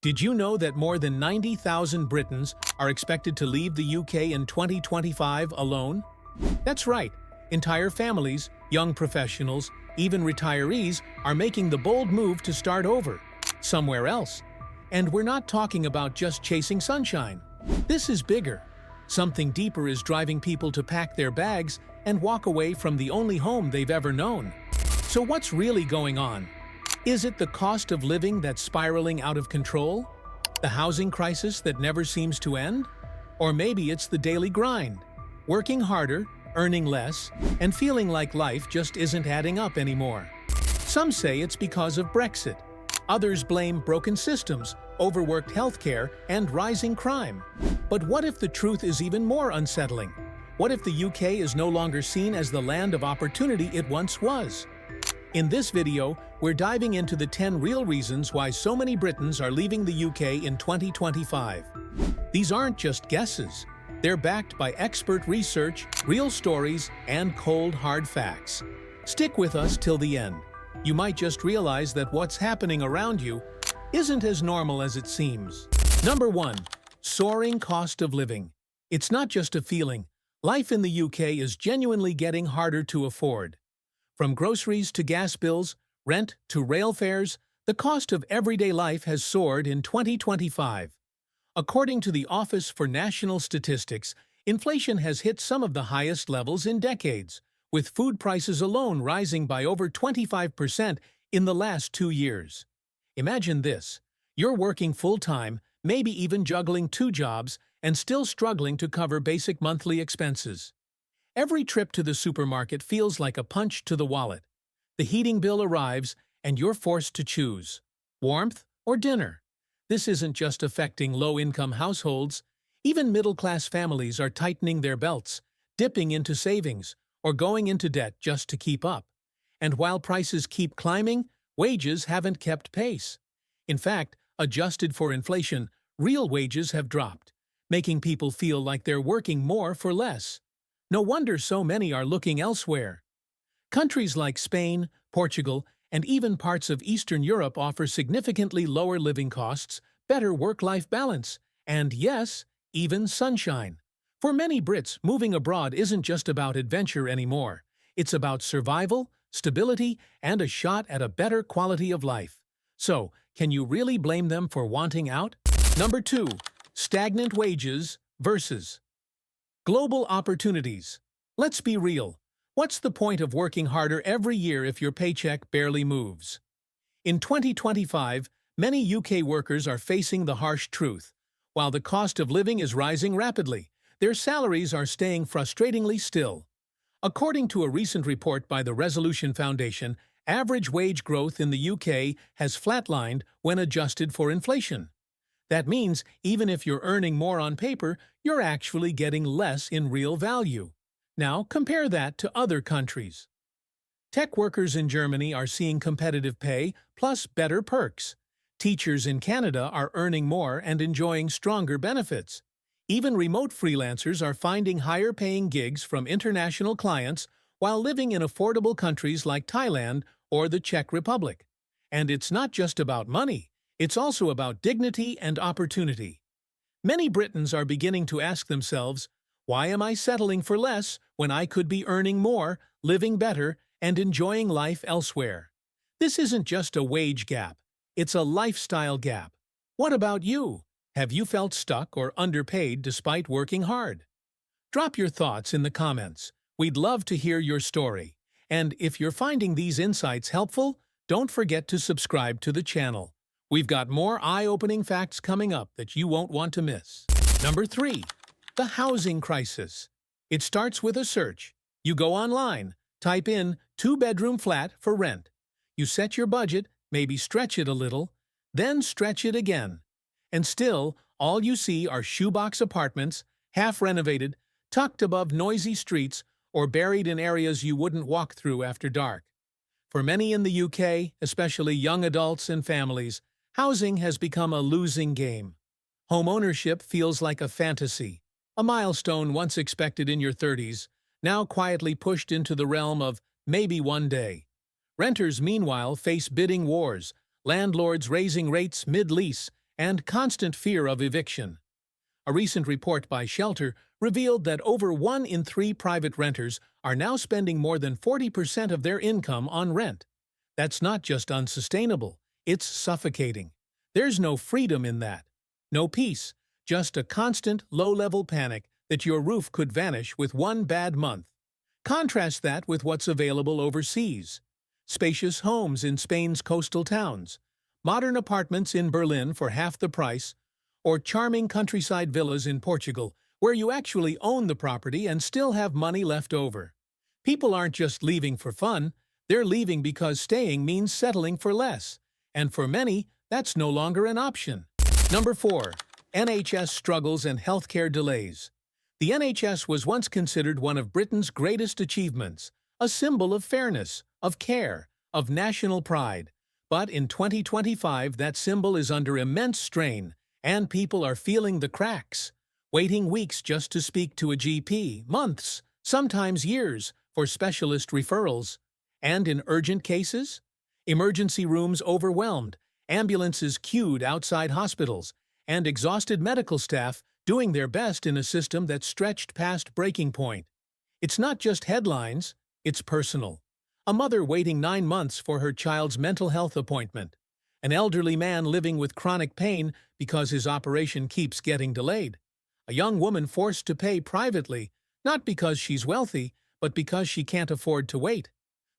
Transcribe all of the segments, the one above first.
Did you know that more than 90,000 Britons are expected to leave the UK in 2025 alone? That's right. Entire families, young professionals, even retirees are making the bold move to start over, somewhere else. And we're not talking about just chasing sunshine. This is bigger. Something deeper is driving people to pack their bags and walk away from the only home they've ever known. So what's really going on? Is it the cost of living that's spiraling out of control? The housing crisis that never seems to end? Or maybe it's the daily grind, working harder, earning less, and feeling like life just isn't adding up anymore. Some say it's because of Brexit. Others blame broken systems, overworked healthcare, and rising crime. But what if the truth is even more unsettling? What if the UK is no longer seen as the land of opportunity it once was? In this video, we're diving into the 10 real reasons why so many Britons are leaving the UK in 2025. These aren't just guesses. They're backed by expert research, real stories, and cold, hard facts. Stick with us till the end. You might just realize that what's happening around you isn't as normal as it seems. Number 1. Soaring cost of living. It's not just a feeling. Life in the UK is genuinely getting harder to afford. From groceries to gas bills, rent to rail fares, the cost of everyday life has soared in 2025. According to the Office for National Statistics, inflation has hit some of the highest levels in decades, with food prices alone rising by over 25% in the last 2 years. Imagine this. You're working full-time, maybe even juggling 2 jobs, and still struggling to cover basic monthly expenses. Every trip to the supermarket feels like a punch to the wallet. The heating bill arrives, and you're forced to choose warmth or dinner. This isn't just affecting low-income households. Even middle-class families are tightening their belts, dipping into savings, or going into debt just to keep up. And while prices keep climbing, wages haven't kept pace. In fact, adjusted for inflation, real wages have dropped, making people feel like they're working more for less. No wonder so many are looking elsewhere. Countries like Spain, Portugal, and even parts of Eastern Europe offer significantly lower living costs, better work-life balance, and yes, even sunshine. For many Brits, moving abroad isn't just about adventure anymore. It's about survival, stability, and a shot at a better quality of life. So, can you really blame them for wanting out? Number 2. Stagnant wages versus global opportunities. Let's be real. What's the point of working harder every year if your paycheck barely moves? In 2025, many UK workers are facing the harsh truth. While the cost of living is rising rapidly, their salaries are staying frustratingly still. According to a recent report by the Resolution Foundation, average wage growth in the UK has flatlined when adjusted for inflation. That means even if you're earning more on paper, you're actually getting less in real value. Now, compare that to other countries. Tech workers in Germany are seeing competitive pay plus better perks. Teachers in Canada are earning more and enjoying stronger benefits. Even remote freelancers are finding higher-paying gigs from international clients while living in affordable countries like Thailand or the Czech Republic. And it's not just about money. It's also about dignity and opportunity. Many Britons are beginning to ask themselves, why am I settling for less when I could be earning more, living better, and enjoying life elsewhere? This isn't just a wage gap. It's a lifestyle gap. What about you? Have you felt stuck or underpaid despite working hard? Drop your thoughts in the comments. We'd love to hear your story. And if you're finding these insights helpful, don't forget to subscribe to the channel. We've got more eye-opening facts coming up that you won't want to miss. Number 3. The housing crisis. It starts with a search. You go online, type in 2-bedroom flat for rent. You set your budget, maybe stretch it a little, then stretch it again. And still, all you see are shoebox apartments, half-renovated, tucked above noisy streets, or buried in areas you wouldn't walk through after dark. For many in the UK, especially young adults and families, housing has become a losing game. Home ownership feels like a fantasy, a milestone once expected in your 30s, now quietly pushed into the realm of maybe one day. Renters, meanwhile, face bidding wars, landlords raising rates mid-lease, and constant fear of eviction. A recent report by Shelter revealed that over 1 in 3 private renters are now spending more than 40% of their income on rent. That's not just unsustainable, it's suffocating. There's no freedom in that. No peace, just a constant, low-level panic that your roof could vanish with one bad month. Contrast that with what's available overseas. Spacious homes in Spain's coastal towns, modern apartments in Berlin for half the price, or charming countryside villas in Portugal where you actually own the property and still have money left over. People aren't just leaving for fun, they're leaving because staying means settling for less. And for many, that's no longer an option. Number 4. NHS struggles and healthcare delays. The NHS was once considered one of Britain's greatest achievements, a symbol of fairness, of care, of national pride. But in 2025, that symbol is under immense strain, and people are feeling the cracks. Waiting weeks just to speak to a GP, months, sometimes years, for specialist referrals. And in urgent cases? Emergency rooms overwhelmed, ambulances queued outside hospitals, and exhausted medical staff doing their best in a system that stretched past breaking point. It's not just headlines, it's personal. A mother waiting 9 months for her child's mental health appointment. An elderly man living with chronic pain because his operation keeps getting delayed. A young woman forced to pay privately, not because she's wealthy, but because she can't afford to wait.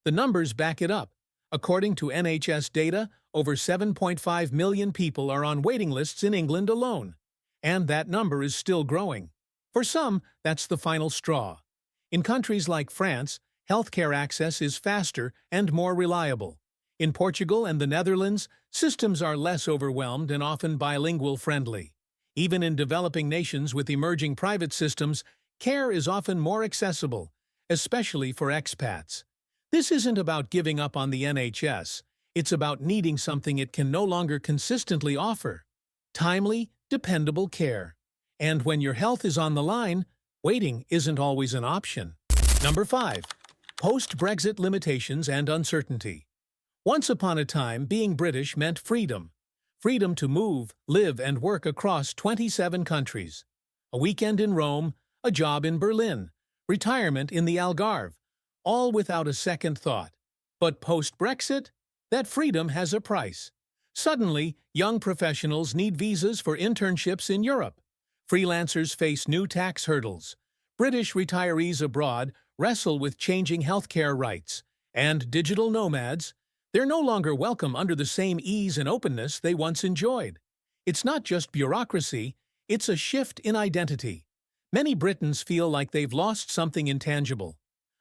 The numbers back it up. According to NHS data, over 7.5 million people are on waiting lists in England alone. And that number is still growing. For some, that's the final straw. In countries like France, healthcare access is faster and more reliable. In Portugal and the Netherlands, systems are less overwhelmed and often bilingual-friendly. Even in developing nations with emerging private systems, care is often more accessible, especially for expats. This isn't about giving up on the NHS. It's about needing something it can no longer consistently offer. Timely, dependable care. And when your health is on the line, waiting isn't always an option. Number 5. Post-Brexit limitations and uncertainty. Once upon a time, being British meant freedom. Freedom to move, live, and work across 27 countries. A weekend in Rome, a job in Berlin, retirement in the Algarve, all without a second thought. But post-Brexit, that freedom has a price. Suddenly, young professionals need visas for internships in Europe. Freelancers face new tax hurdles. British retirees abroad wrestle with changing healthcare rights. And digital nomads, they're no longer welcome under the same ease and openness they once enjoyed. It's not just bureaucracy, it's a shift in identity. Many Britons feel like they've lost something intangible.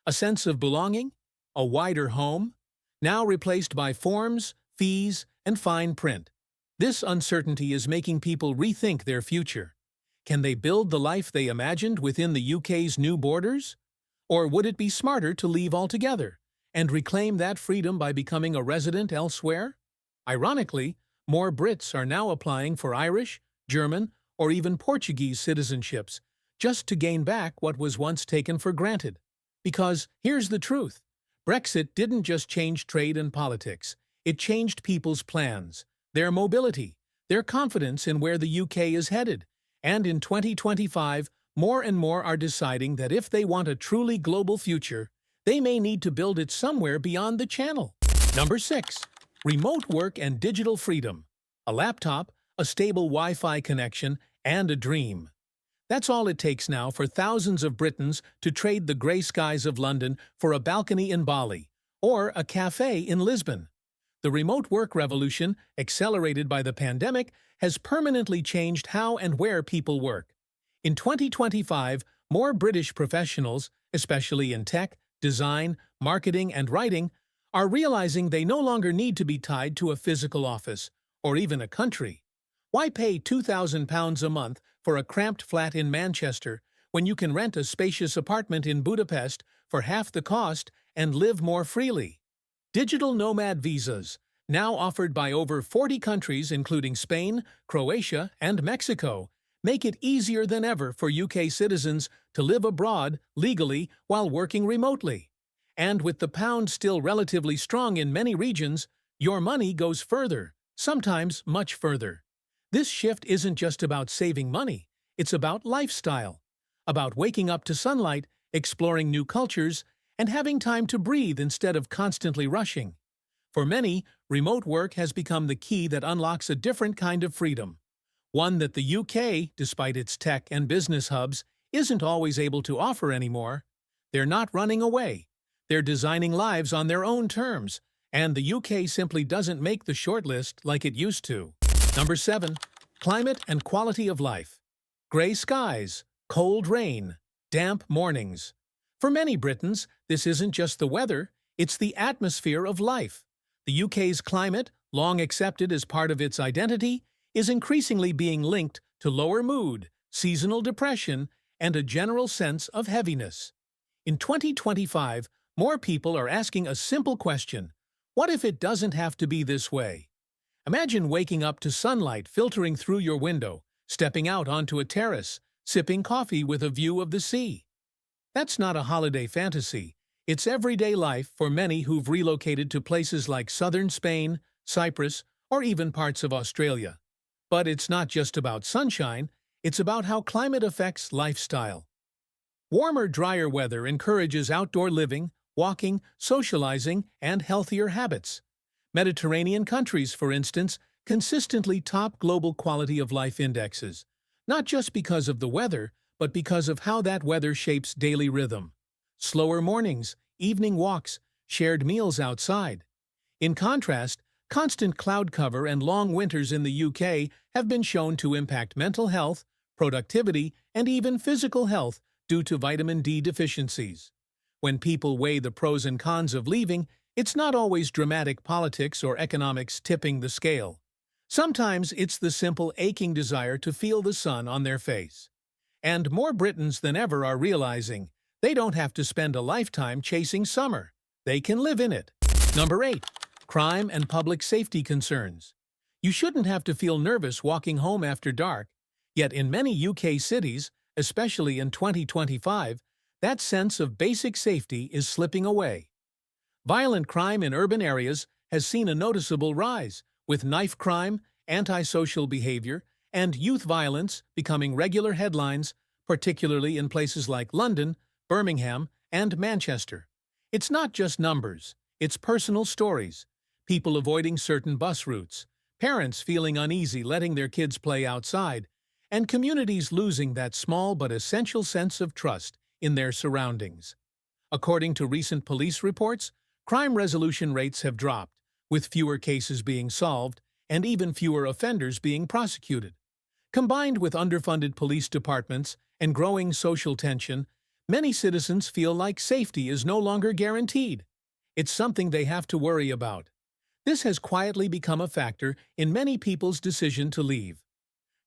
A sense of belonging? A wider home? Now replaced by forms, fees, and fine print. This uncertainty is making people rethink their future. Can they build the life they imagined within the UK's new borders? Or would it be smarter to leave altogether and reclaim that freedom by becoming a resident elsewhere? Ironically, more Brits are now applying for Irish, German, or even Portuguese citizenships just to gain back what was once taken for granted. Because here's the truth. Brexit didn't just change trade and politics. It changed people's plans, their mobility, their confidence in where the UK is headed. And in 2025, more and more are deciding that if they want a truly global future, they may need to build it somewhere beyond the channel. Number 6. Remote work and digital freedom. A laptop, a stable Wi-Fi connection, and a dream. That's all it takes now for thousands of Britons to trade the grey skies of London for a balcony in Bali or a cafe in Lisbon. The remote work revolution, accelerated by the pandemic, has permanently changed how and where people work. In 2025, more British professionals, especially in tech, design, marketing, and writing, are realizing they no longer need to be tied to a physical office, or even a country. Why pay £2,000 a month for a cramped flat in Manchester when you can rent a spacious apartment in Budapest for half the cost and live more freely? Digital nomad visas, now offered by over 40 countries including Spain, Croatia, and Mexico, make it easier than ever for UK citizens to live abroad legally while working remotely. And with the pound still relatively strong in many regions, your money goes further, sometimes much further. This shift isn't just about saving money, it's about lifestyle, about waking up to sunlight, exploring new cultures, and having time to breathe instead of constantly rushing. For many, remote work has become the key that unlocks a different kind of freedom, one that the UK, despite its tech and business hubs, isn't always able to offer anymore. They're not running away. They're designing lives on their own terms, and the UK simply doesn't make the shortlist like it used to. Number 7. Climate and quality of life. Gray skies, cold rain, damp mornings. For many Britons, this isn't just the weather, it's the atmosphere of life. The UK's climate, long accepted as part of its identity, is increasingly being linked to lower mood, seasonal depression, and a general sense of heaviness. In 2025, more people are asking a simple question: what if it doesn't have to be this way? Imagine waking up to sunlight filtering through your window, stepping out onto a terrace, sipping coffee with a view of the sea. That's not a holiday fantasy. It's everyday life for many who've relocated to places like southern Spain, Cyprus, or even parts of Australia. But it's not just about sunshine, it's about how climate affects lifestyle. Warmer, drier weather encourages outdoor living, walking, socializing, and healthier habits. Mediterranean countries, for instance, consistently top global quality of life indexes, not just because of the weather, but because of how that weather shapes daily rhythm. Slower mornings, evening walks, shared meals outside. In contrast, constant cloud cover and long winters in the UK have been shown to impact mental health, productivity, and even physical health due to vitamin D deficiencies. When people weigh the pros and cons of leaving, it's not always dramatic politics or economics tipping the scale. Sometimes it's the simple aching desire to feel the sun on their face. And more Britons than ever are realizing they don't have to spend a lifetime chasing summer. They can live in it. Number 8. Crime and public safety concerns. You shouldn't have to feel nervous walking home after dark, yet in many UK cities, especially in 2025, that sense of basic safety is slipping away. Violent crime in urban areas has seen a noticeable rise, with knife crime, antisocial behavior, and youth violence becoming regular headlines, particularly in places like London, Birmingham, and Manchester. It's not just numbers, it's personal stories. People avoiding certain bus routes, parents feeling uneasy letting their kids play outside, and communities losing that small but essential sense of trust in their surroundings. According to recent police reports, crime resolution rates have dropped, with fewer cases being solved and even fewer offenders being prosecuted. Combined with underfunded police departments and growing social tension, many citizens feel like safety is no longer guaranteed. It's something they have to worry about. This has quietly become a factor in many people's decision to leave.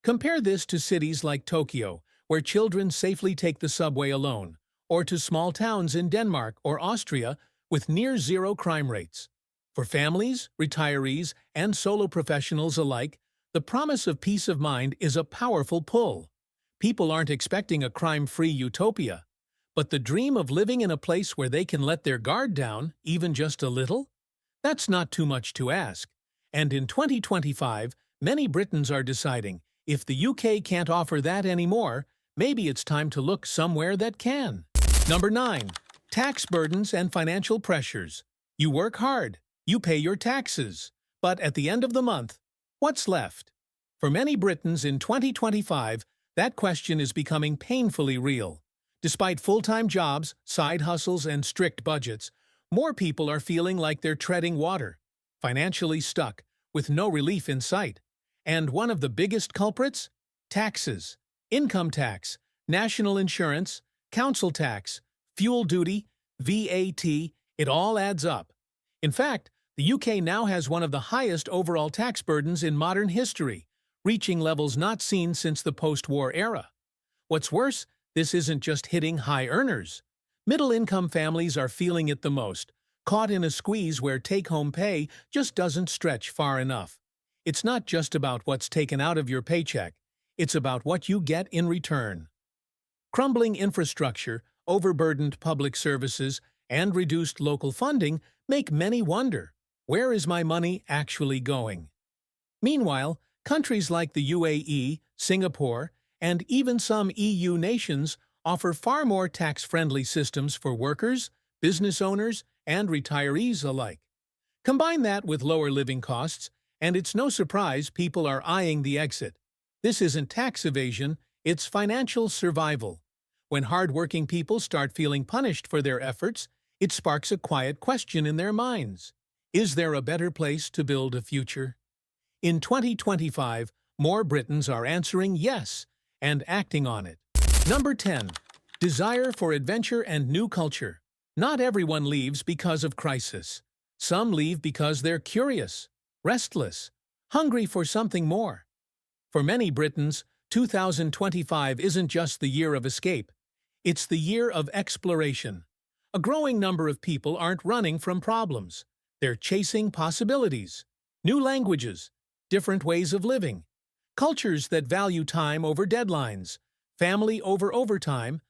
Compare this to cities like Tokyo, where children safely take the subway alone, or to small towns in Denmark or Austria with near-zero crime rates. For families, retirees, and solo professionals alike, the promise of peace of mind is a powerful pull. People aren't expecting a crime-free utopia, but the dream of living in a place where they can let their guard down, even just a little? That's not too much to ask. And in 2025, many Britons are deciding, if the UK can't offer that anymore, maybe it's time to look somewhere that can. Number 9. Tax burdens and financial pressures. You work hard, you pay your taxes, but at the end of the month, what's left? For many Britons in 2025, that question is becoming painfully real. Despite full-time jobs, side hustles, and strict budgets, more people are feeling like they're treading water, financially stuck, with no relief in sight. And one of the biggest culprits? Taxes. Income tax, national insurance, council tax, fuel duty, VAT, it all adds up. In fact, the UK now has one of the highest overall tax burdens in modern history, reaching levels not seen since the post-war era. What's worse, this isn't just hitting high earners. Middle-income families are feeling it the most, caught in a squeeze where take-home pay just doesn't stretch far enough. It's not just about what's taken out of your paycheck, it's about what you get in return. Crumbling infrastructure, overburdened public services, and reduced local funding make many wonder, where is my money actually going? Meanwhile, Countries like the UAE, Singapore, and even some EU nations offer far more tax-friendly systems for workers, business owners, and retirees alike. Combine that with lower living costs, and it's no surprise people are eyeing the exit. This isn't tax evasion, it's financial survival. When hard-working people start feeling punished for their efforts, it sparks a quiet question in their minds. Is there a better place to build a future? In 2025, more Britons are answering yes and acting on it. Number 10. Desire for adventure and new culture. Not everyone leaves because of crisis. Some leave because they're curious, restless, hungry for something more. For many Britons, 2025 isn't just the year of escape. It's the year of exploration. A growing number of people aren't running from problems. They're chasing possibilities, new languages, different ways of living, cultures that value time over deadlines, family over overtime,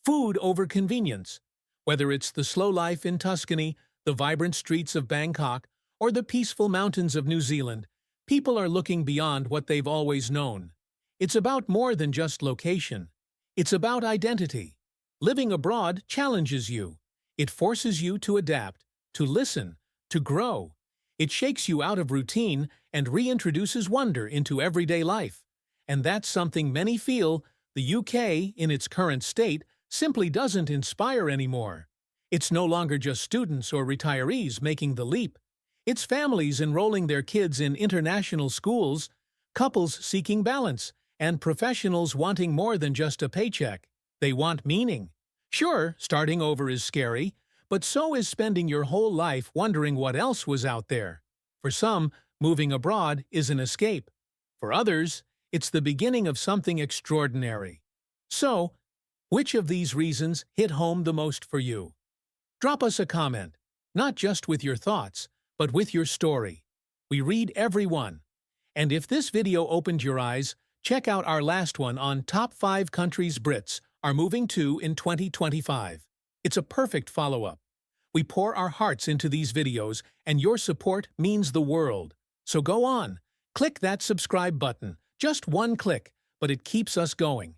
food over convenience. Whether it's the slow life in Tuscany, the vibrant streets of Bangkok, or the peaceful mountains of New Zealand, people are looking beyond what they've always known. It's about more than just location. It's about identity. Living abroad challenges you. It forces you to adapt, to listen, to grow. It shakes you out of routine and reintroduces wonder into everyday life. And that's something many feel the UK, in its current state, simply doesn't inspire anymore. It's no longer just students or retirees making the leap. It's families enrolling their kids in international schools, couples seeking balance, and professionals wanting more than just a paycheck. They want meaning. Sure, starting over is scary, but so is spending your whole life wondering what else was out there. For some, moving abroad is an escape. For others, it's the beginning of something extraordinary. So, which of these reasons hit home the most for you? Drop us a comment, not just with your thoughts, but with your story. We read every one. And if this video opened your eyes, check out our last one on Top 5 Countries Brits are moving to in 2025. It's a perfect follow-up. We pour our hearts into these videos, and your support means the world. So go on, click that subscribe button. Just one click, but it keeps us going.